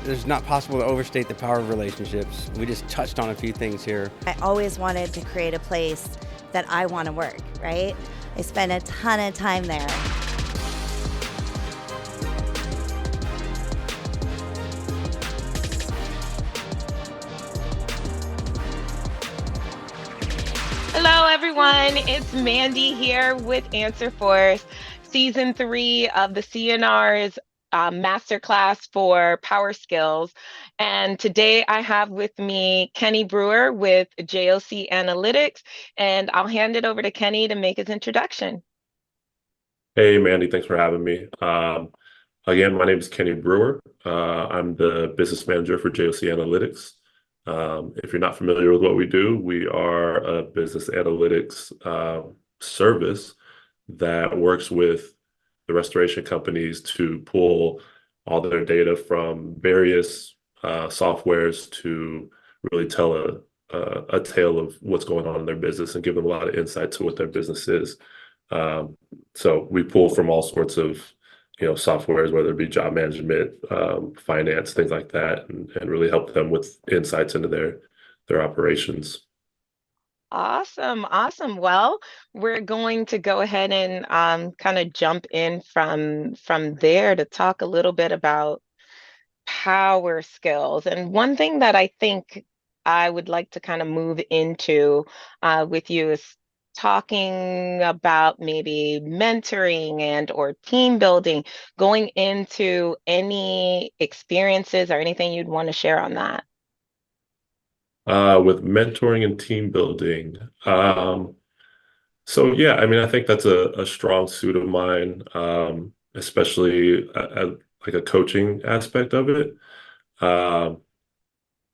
It's not possible to overstate the power of relationships. We just touched on a few things here. I always wanted to create a place that I want to work, right? I spent a ton of time there. Hello, everyone. It's Mandy here with Answer Force, Season 3 of the CNR's Masterclass for Power Skills. And today I have with me Kenny Brewer with JOC Analytics, and I'll hand it over to Kenny to make his introduction. Hey, Mandy, thanks for having me. Again, my name is Kenny Brewer. I'm the business manager for JOC Analytics. If you're not familiar with what we do, we are a business analytics service that works with the restoration companies to pull all their data from various softwares to really tell a tale of what's going on in their business and give them a lot of insight to what their business is. So we pull from all sorts of softwares, whether it be job management, finance, things like that, and really help them with insights into their operations. Awesome, awesome. Well, we're going to go ahead and kind of jump in from there to talk a little bit about power skills. And one thing that I think I would like to kind of move into with you is talking about maybe mentoring and or team building, going into any experiences or anything you'd want to share on that. With mentoring and team building. So yeah, I mean, I think that's a strong suit of mine, especially like a coaching aspect of it. Um,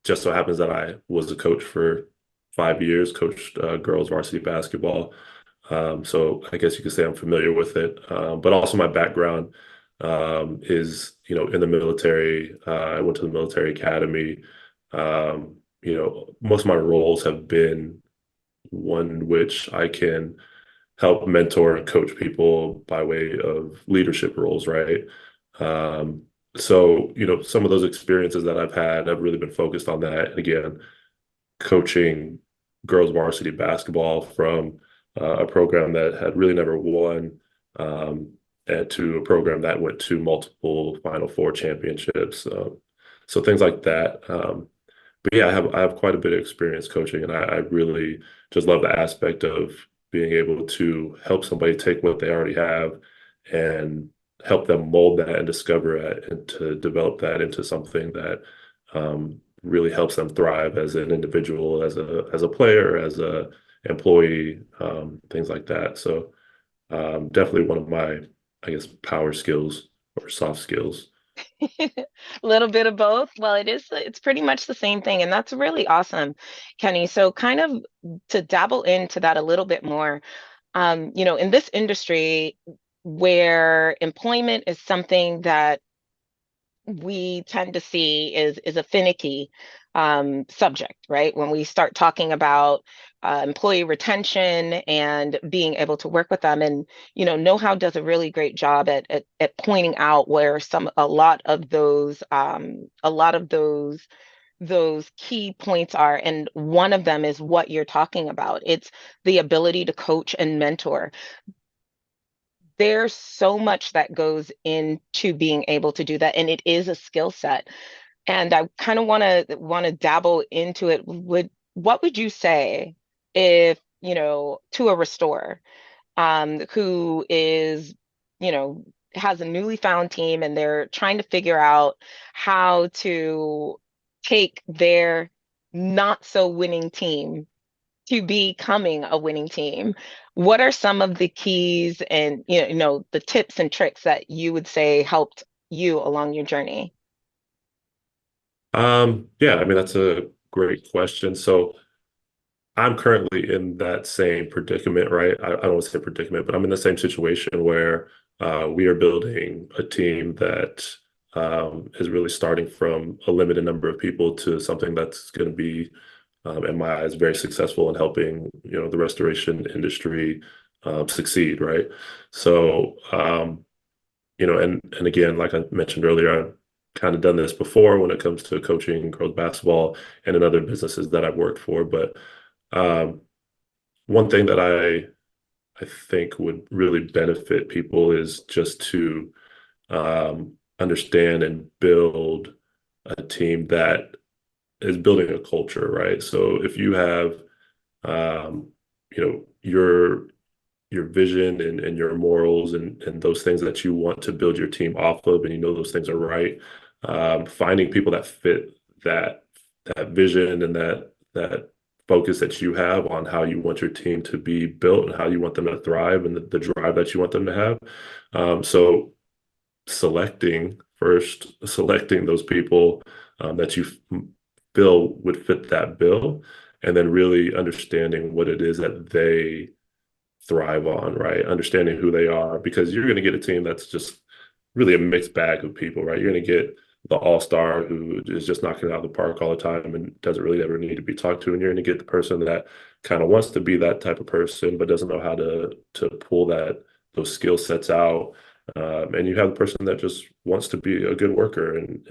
just so happens that I was a coach for 5 years, coached girls varsity basketball. So I guess you could say I'm familiar with it. But also my background is, in the military. I went to the military academy. Most of my roles have been one in which I can help mentor and coach people by way of leadership roles, right? Um, so, some of those experiences that I've had have really been focused on that. And again, coaching girls varsity basketball from a program that had really never won, and to a program that went to multiple Final Four championships. So things like that. But yeah, I have quite a bit of experience coaching, and I really just love the aspect of being able to help somebody take what they already have and help them mold that and discover it and to develop that into something that really helps them thrive as an individual, as a player, as a employee, things like that. So definitely one of my, I guess, power skills or soft skills. A little bit of both. Well, it's pretty much the same thing, and that's really awesome, Kenny. So kind of to dabble into that a little bit more, in this industry where employment is something that we tend to see is a finicky subject, right? When we start talking about employee retention and being able to work with them, and Know-How does a really great job at pointing out where a lot of those key points are, and one of them is what you're talking about. It's the ability to coach and mentor. There's so much that goes into being able to do that, and it is a skill set. And I kind of want to dabble into it. What would you say if, to a restorer who is, has a newly found team and they're trying to figure out how to take their not so winning team to becoming a winning team? What are some of the keys and the tips and tricks that you would say helped you along your journey? Yeah, I mean, that's a great question. So I'm currently in that same predicament, right? I don't want to say predicament, but I'm in the same situation where we are building a team that is really starting from a limited number of people to something that's going to be, in my eyes, very successful in helping, the restoration industry succeed, right? So, and again, like I mentioned earlier, kind of done this before when it comes to coaching girls basketball and in other businesses that I've worked for. But um, one thing that I think would really benefit people is just to understand and build a team that is building a culture, right? So if you have, um, your vision and your morals and those things that you want to build your team off of, and you know those things are right, finding people that fit that vision and that focus that you have on how you want your team to be built and how you want them to thrive and the drive that you want them to have. So selecting those people that you feel would fit that bill, and then really understanding what it is that they thrive on, right? Understanding who they are, because you're going to get a team that's just really a mixed bag of people, right? You're going to get the all-star who is just knocking it out of the park all the time and doesn't really ever need to be talked to, and you're going to get the person that kind of wants to be that type of person but doesn't know how to pull those skill sets out. And you have the person that just wants to be a good worker, and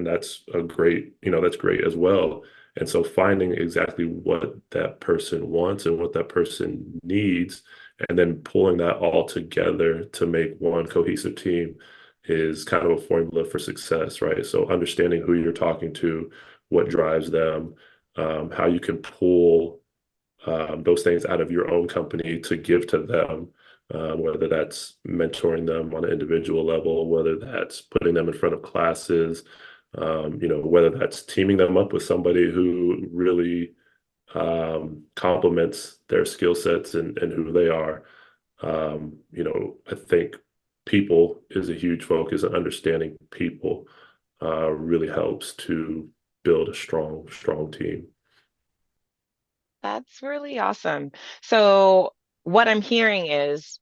that's a great, that's great as well. And so finding exactly what that person wants and what that person needs, and then pulling that all together to make one cohesive team is kind of a formula for success, right? So understanding who you're talking to, what drives them, how you can pull those things out of your own company to give to them, whether that's mentoring them on an individual level, whether that's putting them in front of classes, whether that's teaming them up with somebody who really complements their skill sets and who they are. I think people is a huge focus, and understanding people really helps to build a strong team. That's really awesome. So what I'm hearing is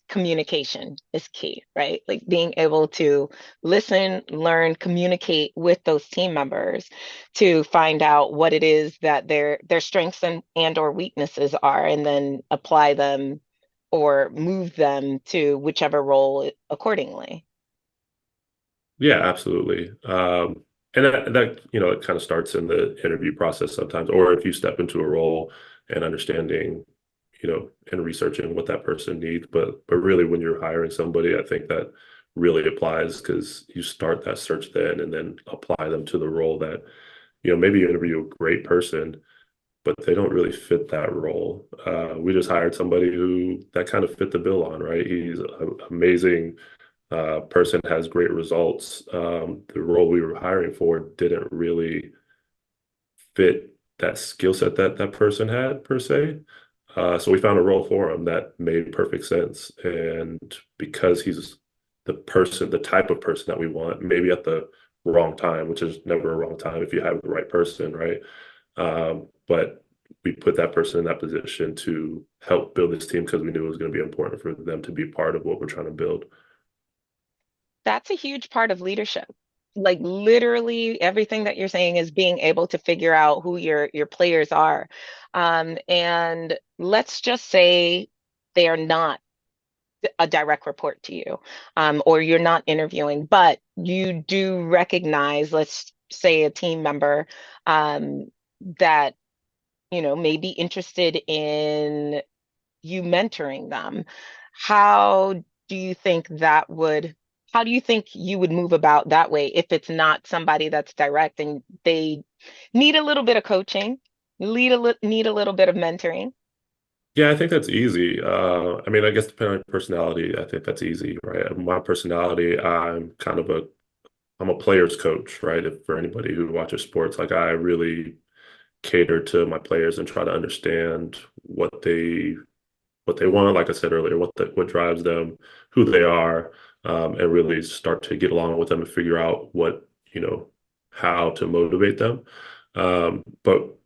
communication is key, right? Like being able to listen, learn, communicate with those team members to find out what it is that their strengths and or weaknesses are, and then apply them or move them to whichever role accordingly. Yeah, absolutely. And it kind of starts in the interview process sometimes, or if you step into a role and understanding, and researching what that person needs. But really, when you're hiring somebody, I think that really applies, because you start that search then and then apply them to the role that, maybe you interview a great person, but they don't really fit that role. We just hired somebody who that kind of fit the bill on, right? He's an amazing person, has great results. The role we were hiring for didn't really fit that skill set that that person had per se. So we found a role for him that made perfect sense. And because he's the type of person that we want, maybe at the wrong time, which is never a wrong time if you have the right person, right? But we put that person in that position to help build this team because we knew it was going to be important for them to be part of what we're trying to build. That's a huge part of leadership. Like literally everything that you're saying is being able to figure out who your players are. And let's just say they are not a direct report to you, or you're not interviewing, but you do recognize, let's say, a team member that may be interested in you mentoring them. How do you think that would, how do you think you would move about that way if it's not somebody that's direct and they need a little bit of coaching, need a little bit of mentoring? Yeah, I think that's easy. I mean, I guess depending on your personality, I think that's easy, right? My personality, I'm a player's coach, right? If for anybody who watches sports, like I really cater to my players and try to understand what they want, like I said earlier, what drives them, who they are, and really start to get along with them and figure out how to motivate them. But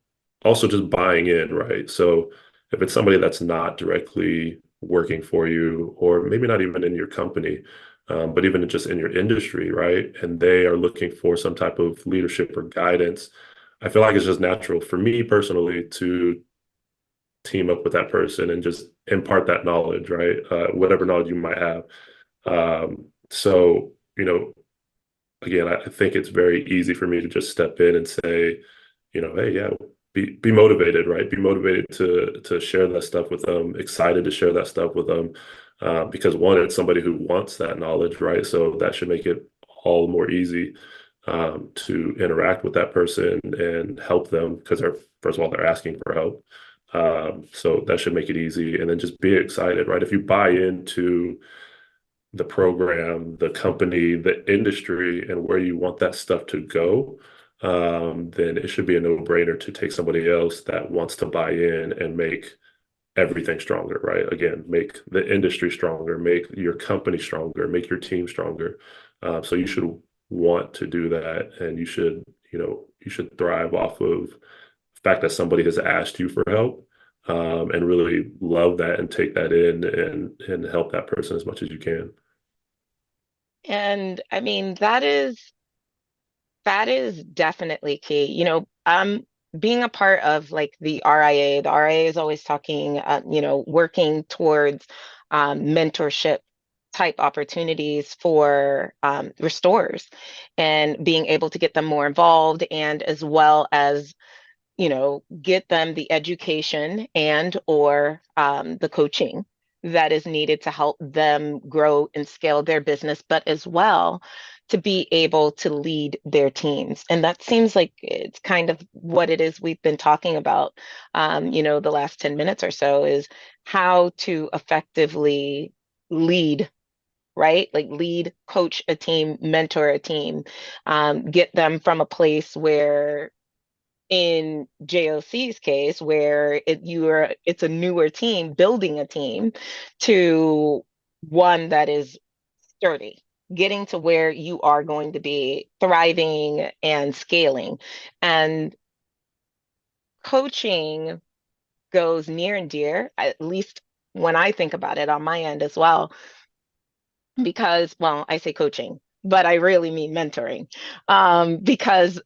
also just buying in, right? So if it's somebody that's not directly working for you, or maybe not even in your company, but even just in your industry, right? And they are looking for some type of leadership or guidance. I feel like it's just natural for me personally to team up with that person and just impart that knowledge, right? Whatever knowledge you might have. So again, I think it's very easy for me to just step in and say, hey, yeah, be motivated, right? Be motivated to share that stuff with them, excited to share that stuff with them. Because one, it's somebody who wants that knowledge, right? So that should make it all more easy to interact with that person and help them because first of all, they're asking for help. So that should make it easy. And then just be excited, right? If you buy into the program, the company, the industry, and where you want that stuff to go, then it should be a no-brainer to take somebody else that wants to buy in and make everything stronger, right? Again, make the industry stronger, make your company stronger, make your team stronger. So you should want to do that, and you should thrive off of the fact that somebody has asked you for help, and really love that and take that in and help that person as much as you can. And I mean, that is definitely key. Being a part of like the RIA is always talking, working towards mentorship type opportunities for restorers and being able to get them more involved and as well as get them the education and or the coaching that is needed to help them grow and scale their business, but as well to be able to lead their teams. And that seems like it's kind of what it is we've been talking about, the last 10 minutes or so is how to effectively lead, right? Like lead, coach a team, mentor a team, get them from a place where in JOC's case, where it's a newer team building a team to one that is sturdy, getting to where you are going to be thriving and scaling. And coaching goes near and dear, at least when I think about it on my end as well, because, well, I say coaching, but I really mean mentoring, because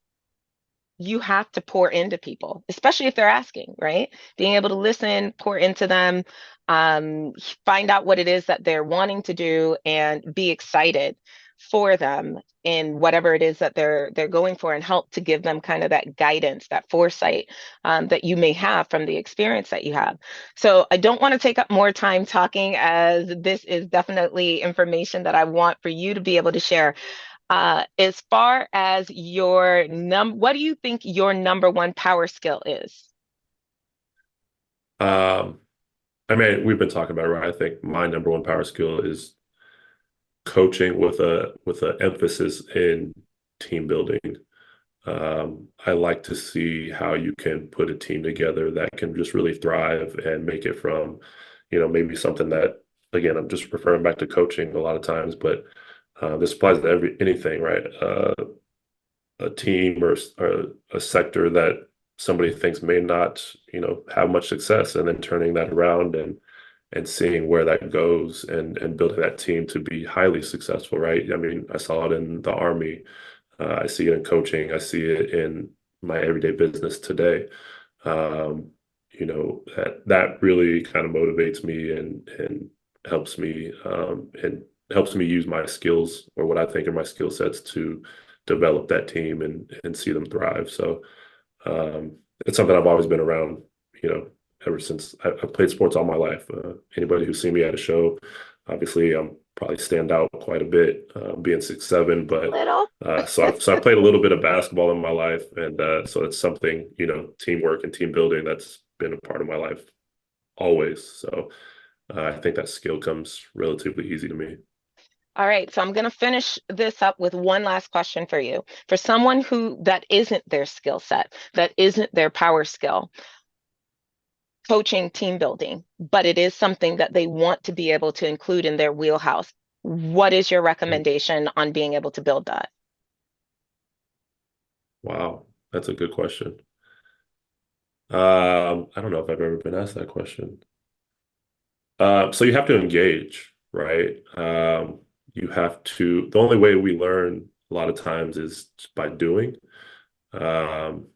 you have to pour into people, especially if they're asking, right? Being able to listen, pour into them, um, find out what it is that they're wanting to do, and be excited for them in whatever it is that they're going for, and help to give them kind of that guidance, that foresight that you may have from the experience that you have. So I don't want to take up more time talking, as this is definitely information that I want for you to be able to share. As far as what do you think your number one power skill is? Um, I mean, we've been talking about it, right? I think my number one power skill is coaching with a emphasis in team building. I like to see how you can put a team together that can just really thrive and make it from, maybe something that, again, I'm just referring back to coaching a lot of times, but this applies to anything, right? A team or a sector that somebody thinks may not, have much success, and then turning that around and seeing where that goes and building that team to be highly successful, right? I mean, I saw it in the Army. I see it in coaching. I see it in my everyday business today. That really kind of motivates me and helps me helps me use my skills, or what I think are my skill sets, to develop that team and see them thrive. So it's something I've always been around, ever since I've played sports all my life. Anybody who's seen me at a show, obviously I'm probably stand out quite a bit, being 6'7", but Little. so I played a little bit of basketball in my life, and so it's something, teamwork and team building, that's been a part of my life always. So I think that skill comes relatively easy to me. All right, so I'm going to finish this up with one last question for you. For someone who that isn't their skill set, that isn't their power skill, coaching, team building, but it is something that they want to be able to include in their wheelhouse, what is your recommendation on being able to build that? Wow, that's a good question. I don't know if I've ever been asked that question. So you have to engage, right? The only way we learn a lot of times is just by doing. Um,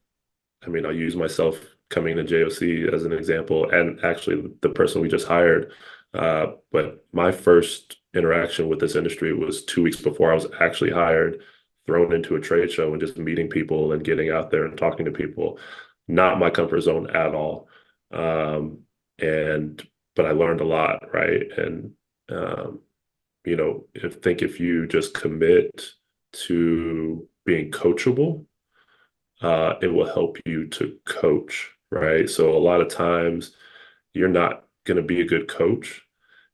I mean, I'll use myself coming to JOC as an example, and actually the person we just hired. But my first interaction with this industry was 2 weeks before I was actually hired, thrown into a trade show and just meeting people and getting out there and talking to people. Not my comfort zone at all. Um, and but I learned a lot, right? And if you just commit to being coachable, it will help you to coach, right? So a lot of times you're not going to be a good coach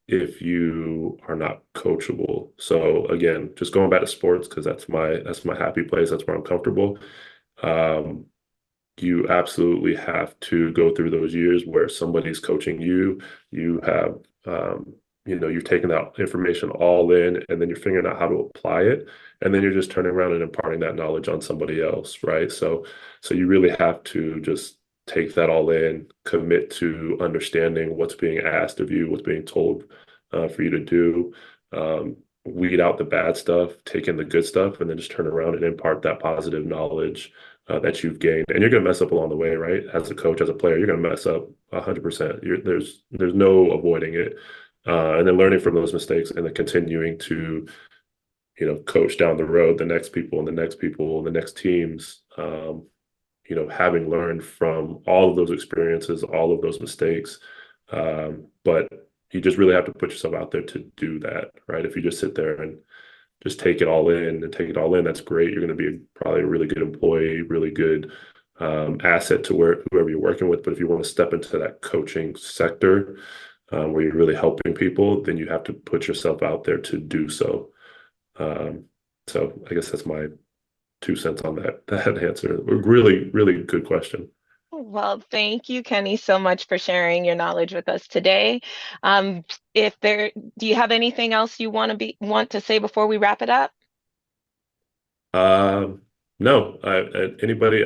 if you are not coachable. So again, just going back to sports because that's my happy place. That's where I'm comfortable. Um, you absolutely have to go through those years where somebody's coaching you. You have, you're taking that information all in, and then you're figuring out how to apply it, and then you're just turning around and imparting that knowledge on somebody else, right? So you really have to just take that all in, commit to understanding what's being asked of you, what's being told for you to do. Weed out the bad stuff, take in the good stuff, and then just turn around and impart that positive knowledge that you've gained. And you're going to mess up along the way, right? As a coach, as a player, you're going to mess up 100%. There's no avoiding it. And then learning from those mistakes and then continuing to, coach down the road, the next people and the next people and the next teams, having learned from all of those experiences, all of those mistakes. But you just really have to put yourself out there to do that, right? If you just sit there and just take it all in and take it all in, that's great. You're going to be probably a really good employee, really good asset to whoever you're working with. But if you want to step into that coaching sector where you're really helping people, then you have to put yourself out there to do so. So I guess that's my 2 cents on that answer. A really, really good question. Well, thank you, Kenny, so much for sharing your knowledge with us today. Do you have anything else you want to say before we wrap it up? Um, no, I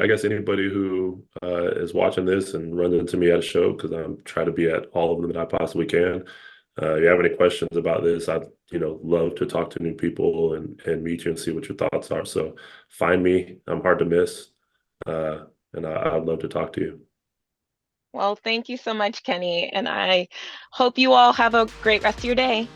guess anybody who is watching this and runs into me at a show, because I'm trying to be at all of them that I possibly can. If you have any questions about this, I'd love to talk to new people and meet you and see what your thoughts are. So find me. I'm hard to miss, and I'd love to talk to you. Well, thank you so much, Kenny, and I hope you all have a great rest of your day.